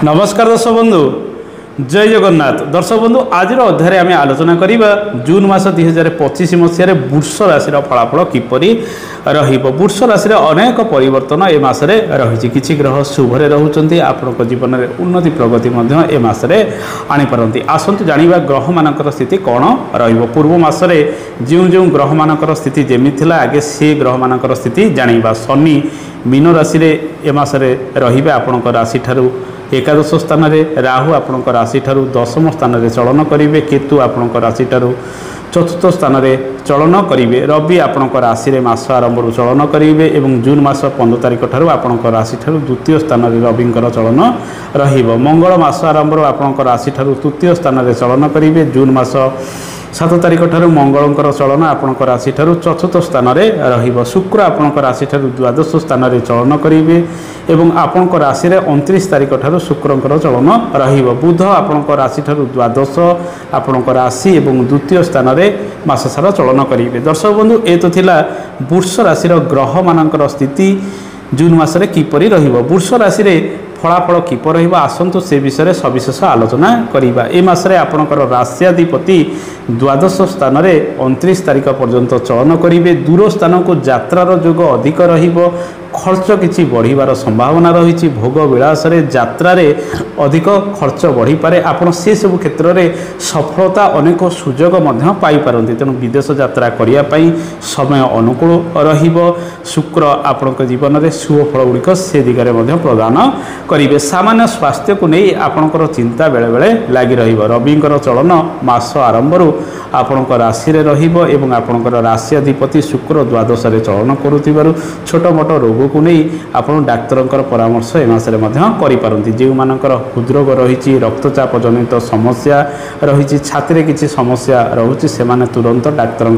नमस्कार दर्शक बंधु जय जगन्नाथ। दर्शक बंधु आज अध्याय आम आलोचना करवा जून मास 2025 मसीह वृष राशि फलाफल किपरि वृष राशि अनेक परिवर्तन ए मासरे रही किछि ग्रह शुभरे रहउचंती आपनक जीवन में उन्नति प्रगति ए मासरे आनी पारंती। आसंतु जानिबा ग्रह मानकर स्थिति कौन रहिबो। पूर्व मासरे जो जो ग्रह मानकर स्थिति जेमि थिला आगे से ग्रह मानकर स्थिति जानिबा। शनि मीन राशि रे ए मासरे रहिबे आपनक राशि ठारू एकादश स्थान में, राहु आपणक राशि ठारू दशम स्थान में चलन करेंगे, केतु आपणक राशि ठारू चतुर्थ स्थान में चलन करेंगे, रवि आपणक राशि मास आरंभ चलन करेंगे और जून मास 15 तारिख ठारू आपणक राशि ठारू द्वितीय स्थान में रविंकर चलन रहिबो। मंगल मास आरंभ आपणक राशि ठारू तृतीय स्थान में चलन करेंगे, जून मास 7 तारिख ठारू मंगलंकर चलन आपणक राशि ठारू चतुर्थ स्थान में रहिबो। शुक्र आपणक राशि ठारू द्वादश स्थान में चलन करेंगे एवं आपणक राशि 29 तारिख ठारू शुक्रंकर चलन रहिबो। बुध आपणक राशि ठारू द्वादश आपणक राशि एवं द्वितीय स्थान में मास सारा चलन करेंगे। दर्शक बंधु ए तो थिला वृष राशि ग्रह मानकर स्थिति जून मासरे किपरि रहिबो। वृष राशि रे फलाफल किपर रहिबो आसंतु से विषय सविशेष आलोचना करिबा। ए मासरे आपणकर राष्ट्राधिपति द्वादश स्थान में 29 तारिख पर्यंत चलन करेंगे। दूर स्थान को यात्रार जोग अधिक रहिबो। खर्च किछि बढ़िबार संभावना रही। भोग विलास यात्रा अधिक खर्च बढ़ी पारे। आपण से सब क्षेत्र में सफलता अनेक सुजोग पाई पारंती। तेणु विदेश यात्रा करिया पई समय अनुकूल रहिबो। शुक्र आपणक जीवन में शुभ फल गुड़िक से दिगरे प्रदान करेंगे। सामान्य स्वास्थ्य को नहीं आपणकर चिंता बेले बेले लगी रहिबो। रविंकर चलन मास आरंभ आपणक राशि रहिबो एवं आपणकर राष्ट्राधिपति शुक्र द्वादश चलन करुथिबारु छोट मोट रोग को नहीं आपण डाक्तर परामर्श ए मासरे करि पारंती। जो मानकर हृदरोग रही, रक्तचाप जनित समस्या रही, छाती किसी समस्या रहुछि से माने तुरंत डाक्तर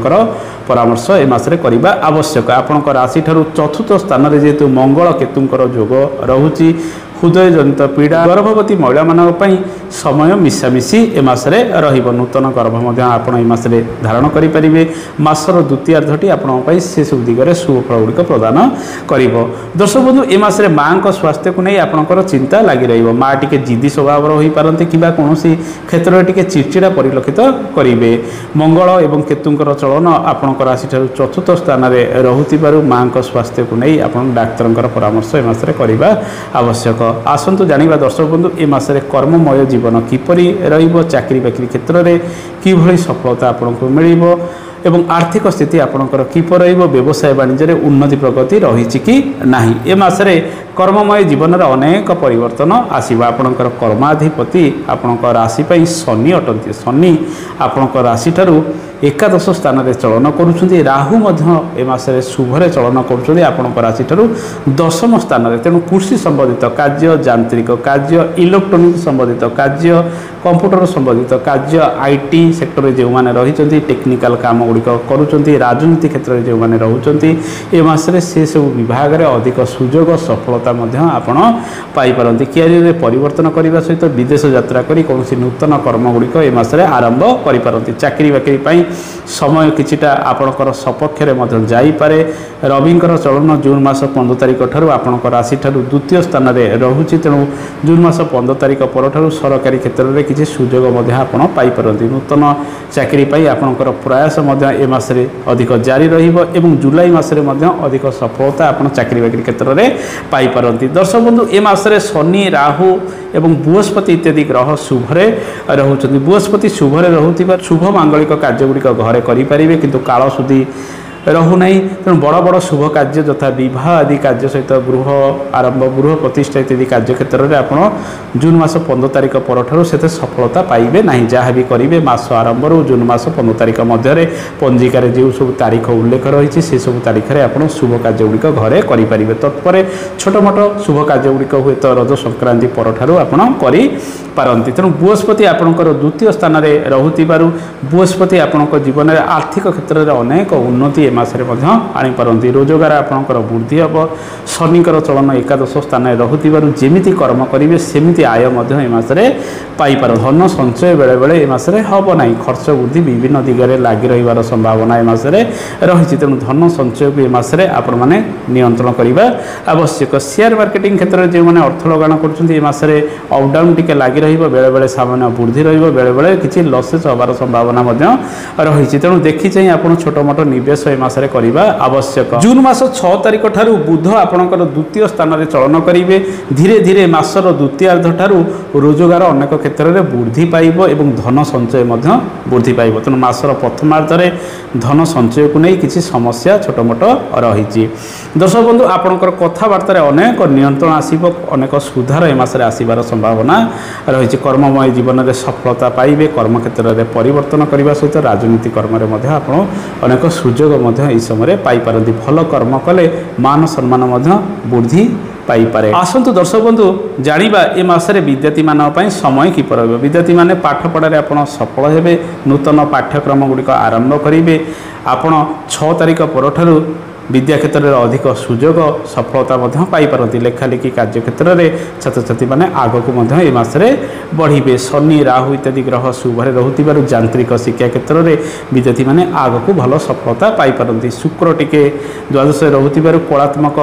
परामर्श ए मासरे करिबा आवश्यक। आपणक राशि ठारू चतुर्थ स्थान में जेहेतु मंगल केतुंकर जोग रहुछि हृदय जनित पीड़ा, गर्भवती महिला मानी समय मिशामिशी ए मासरे रहिबो। नूतन गर्भ आपण ए मासरे धारण करें। मासर द्वितीयार्धटी आपण से सब दिगरे शुभ फल गुड़िक प्रदान करिबो। दर्शक बंधु ए मासरे माँ को स्वास्थ्य को नहीं आपणकर चिंता लगी रहिबो। माँ टिके जिद्दी स्वभाव रही पारंती किबा कोनोसी क्षेत्र में टिके चिड़चिड़ा परिलक्षित करिवे। मंगल एवं केतुंकर चलन आपणक राशि ठारू चतुर्थ स्थान में रहुथिबारु माँ को स्वास्थ्य को नहीं आपण डाक्तर परामर्श ए मासरे करिबा आवश्यक। आसंतु जानिबा दर्शक बंधु ए मासरे कर्ममय जीवन किपरि रहिबो। चाकरी बाकरी क्षेत्र में किभली सफलता आपनको मिलिबो एवं आर्थिक स्थिति आपणकर किपर रहिबो। व्यवसाय वाणिज्य में उन्नति प्रगति रही कि नाही। ए मासरे कर्ममय जीवन में अनेक परिवर्तन आसीबा। आपणकर कर्माधिपति आपणकर राशि पई शनि अटंती। शनि आपणकर राशि ठारू एकादश स्थान में चलन करुछंती। राहु ए मासरे शुभरे चलन करुछंती आपणकर राशि ठारू दशम स्थान में। तेणु कृषि संबंधित कार्य, यांत्रिक कार्य, इलेक्ट्रोनिक संबंधित कार्य, कंप्यूटर संबंधित कार्य, आईटी सेक्टर में जो मैंने रही टेक्निकल काम गुड़िक करुँच, राजनीति क्षेत्र में जो मैंने रोचे ए मासरे से सब विभाग में अधिक सुजोग सफलता आपण पाइपारती। क्यारियर परिवर्तन करने सहित विदेश यात्रा करी कौन नूतन कर्म गुड़िक ए मासरे आरंभ करिपारती। चाकरी बाकरी पाई समय किछिटा आपणकर सपक्ष में जाइपारे। रविंकर चलन जून मास 15 तारिख ठारू आपणकर राशि ठारू द्वितीय स्थान में रहुछि। तेणु जून मास 15 तारिख पर ठारू सरकारी क्षेत्र में किसी सुजोग आपण पाइपारती। नूतन चाकरी पाई आपणकर प्रयास ए मासरे अधिक जारी रहिबो एवं जुलाई मासरे अधिक सफलता आपण चाकरी बाकरी क्षेत्र में पाइपारती। दर्शक बंधु ए मासरे शनि, राहु एवं बृहस्पति इत्यादि ग्रह शुभरे रहुचंती। बृहस्पति शुभरे रहुथिबा शुभ मांगलिक कार्य गुड़िक घरे करिपारिबे किंतु काल सुधी रहूना। तेणु बड़ बड़ शुभ कार्य यथा बह आदि कार्य सहित गृह आरंभ, गृह प्रतिष्ठा इत्यादि कार्य क्षेत्र में आप जून मास 15 तारिख पर से सफलता पाइबे नहीं। जहाँ भी करेंगे मास आरंभ जून मास 15 तारिख मध्य पंजिकार जो सब तारीख उल्लेख रही से सब तारीख में आप शुभ कार्य गुड़िक घरे करेंगे। तत्पर छोट मोट शुभ कार्य गुड़िक हुए तो रज संक्रांति पर पारती। तेणु बृहस्पति आपणकर द्वितीय स्थान में रहुथिबारु बृहस्पति आपणक जीवन में आर्थिक क्षेत्र में अनेक उन्नति मासरे आनीपारती रोजगार आपणकर वृद्धि हम शनिकर चलन एकादश स्थान रहुथिबारु जेमिति कर्म करेंगे सेमिति आय मसरे पाइपार धन संचय बेले बेले ए मासरे हम ना खर्च वृद्धि विभिन्न दिगरे लगी रही संभावना ए मासरे रही तेणु धन संचय को ए मासरे आपण मैंने नियंत्रण करने आवश्यक शेयर मार्केटिंग क्षेत्र में जो मैंने अर्थ लगाण करसरे अपडाउन टी लगी रेले बेले सामान्य वृद्धि रेले बेले किसी लसेस हबार संभावना रही तेणु देखी चाहिए आप छोट मोट निवेश ए मासरे करने आवश्यक। जून मास 6 तारिख ठारू बुध आपणकर द्वितीय स्थान में चलन करेंगे धीरे धीरे मासर द्वितीयार्ध ठारू रोजगार अनेक क्षेत्र में वृद्धि पाइब एवं धन संचय वृद्धि पाइब तेणु मासर प्रथमार्धे धन संचय को नहीं किसी समस्या छोट मोट रही। दर्शक बंधु आपणकर कथबार्तार अनेक नियंत्रण आसब अनेक सुधार ए मासरे आसबार संभावना रही कर्ममय जीवन में सफलता पाइबे कर्म क्षेत्र में परिवर्तन करने सहित राजनीति कर्म आप अनेक सुजोग यह समय पाइपारती भल कर्म कले मान सम्मान वृद्धि पाइपारे। आसंतु दर्शक बंधु जानिबा ए मासरे विद्यार्थी मानक समय किपर रहिबो विद्यार्थी माने पाठ पढ़ारे आपण सफल हेबे नूतन पाठ्यक्रम गुड़िक आरंभ करेंगे आपण 6 तारिख परठारु विद्या क्षेत्र में अधिक सुजोग सफलता पाइपारती लेखालेखि कार्य क्षेत्र में छात्र छात्री मैंने आगक मसरे बढ़े शनि राहु इत्यादि ग्रह शुभरे रोथिबारु यांत्रिक शिक्षा क्षेत्र में विद्यार्थी मैंने आगक भल सफलता पाइपारती शुक्र टिके द्वादश रोथिबारु कलात्मक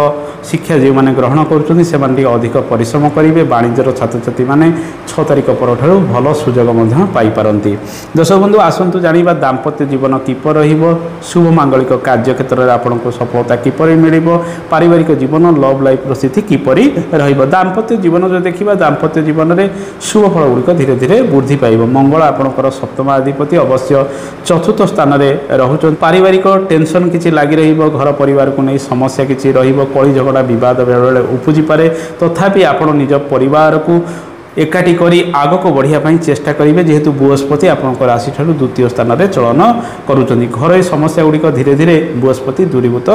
शिक्षा जो मैंने ग्रहण कर अधिक परिश्रम करेंगे वाणिज्यर छात्र छात्री मैंने 6 तारिख परठारु भल सुजोग पाइपारती। दर्शक बंधु आसंतु जानिबा दाम्पत्य जीवन किपर रहिबो शुभ मांगलिक कार्य क्षेत्र में आपको सफलता किपरि मिलिबो पारिवारिक जीवन लव लाइफ स्थिति किपरि रहिबो दाम्पत्य जीवन जो देखिबा दाम्पत्य जीवन में शुभ फल गुड़िक धीरे धीरे वृद्धि पाइब मंगल आपणकर सप्तम अधिपति अवश्य चतुर्थ स्थान में रहुछन पारिवारिक टेंशन किछि लागि रहिबो घर परिवार को नहीं समस्या किछि रहिबो कଳି झगड़ा विवाद बेले बेले उपजी पारे तथापि आपण निज परिवार को एकाठी करी आगक बढ़िया चेष्टा करेंगे जेहेतु बृहस्पति आपंकर राशि ठारू द्वितीय स्थान में चलन करुँच घर समस्या गुड़िक धीरे धीरे बृहस्पति दूरीभूत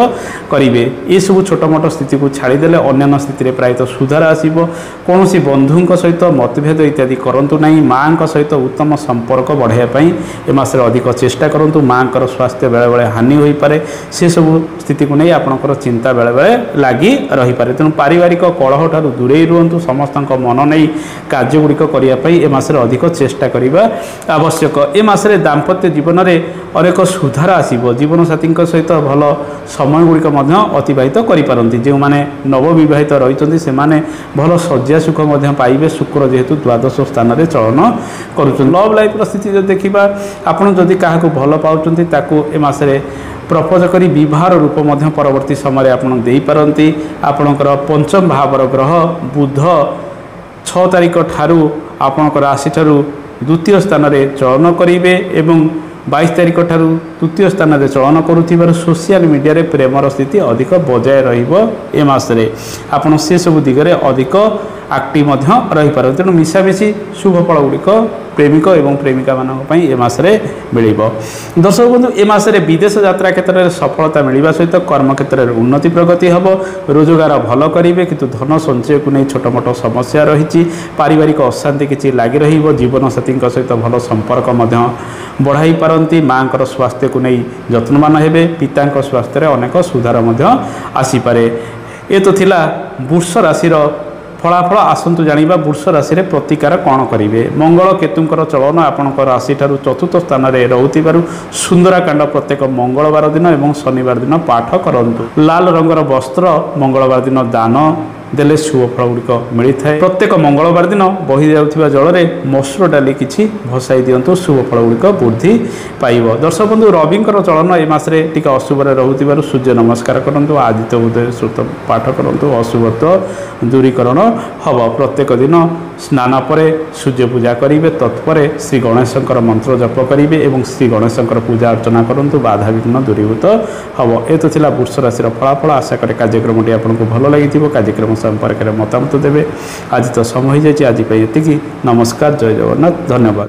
करेंगे ये सब छोट मोट स्थिति को छाड़देले अन्य स्थिति प्रायतः सुधार आसब कौन बंधुों सहित मतभेद इत्यादि करूँ ना माँ सहित उत्तम संपर्क बढ़ाई ए मासरे अधिक चेष्टा करूँ माँ स्वास्थ्य बेले बेले हानि हो पारे से सब स्थिति को नहीं आपंकर चिंता बेले बेले लगी रही पारे तेणु पारिवारिक कलह ठारू दूरे रुहतु समस्त मन नहीं कार्य गुड़िक करने ए मासरे अधिक चेष्टा करने आवश्यक। ए मासरे दाम्पत्य जीवन में अनेक सुधार आसब जीवन साथी सहित भल समय गुड़िक अतिबाहित करें जो मैंने नवविवाहित रही से भल शज्या सुख पाइबे शुक्र जेहेतु द्वादश स्थान में चलन कर लव लाइफ स्थिति जो देखा आपड़ जदि क्या भल पाँच ए मासरे प्रपोज करी विवाह रूप परवर्ती समय आपंती आपणकर पंचम भावर ग्रह बुध 6 तारिख ठारू आपणकर राशि ठारू द्वितीय स्थान में चलन करेंगे एवं 22 तारिख ठारू तृतीय स्थान में चलन करुथिबारु सोशल मीडिया रे प्रेमर स्थिति अधिक बजाय रहिबो ए मासरे आपण से सब दिगरे अधिक एक्टिव रही पार तेणु मिशामिशी शुभ फल गुड़िक प्रेमिक एवं प्रेमिका मानक ए मासरे मिलिबो। दर्शक बंधु ए मासरे विदेश यात्रा क्षेत्र में सफलता मिलवा सहित कर्म क्षेत्र में उन्नति प्रगति हम रोजगार भल करेंगे किंतु धन संचय को नहीं छोट मोट समस्या रही पारिवारिक अशांति किसी लगी रहिबो जीवन साथी सहित भल संपर्क बढ़ाई पारती माँ स्वास्थ्य को नहीं जत्नवान हेबे पिता स्वास्थ्य में अनेक सुधार आसीपारे। ये तो थिला वृष राशि फलाफल आसतु जानिबा वृष राशि रे प्रतिकार कौन करेंगे मंगल केतुंकर चलन आपणकर राशि ठारू चतुर्थ स्थान में रोथिबारु सुंदराकांड प्रत्येक मंगलवार दिन एवं शनिवार दिन पाठ करंतु लाल रंगर वस्त्र मंगलवार दिन दान देले शुभ फल गुड़िक मिलता है प्रत्येक मंगलवार दिन बही जाउथिबा जल में मसूर डाली किछि भसाई दिंतु शुभ फल गुड़िक वृद्धि पाइब। दर्शक बंधु रविंकर चलन ए मासरे टिके अशुभरे रहुथिबारु सूर्य नमस्कार करंतु आदित्य उदय सूक्त पाठ करंतु अशुभत्व दूरीकरण हब प्रत्येक दिन स्नान पर सूर्य पूजा करेंगे तत्पर श्री गणेशंकर मंत्र जप करेंगे एवं श्री गणेशंकर पूजा अर्चना करंतु बाधा विघ्न दूरीभूत हम। ये तो थिला वृष राशि फलाफल आशा करे कार्यक्रमटी आपको भल लगी कार्यक्रम संपर्क में मतामत देवे। आज तो समय हो जाए आज ये नमस्कार जय जगन्नाथ धन्यवाद।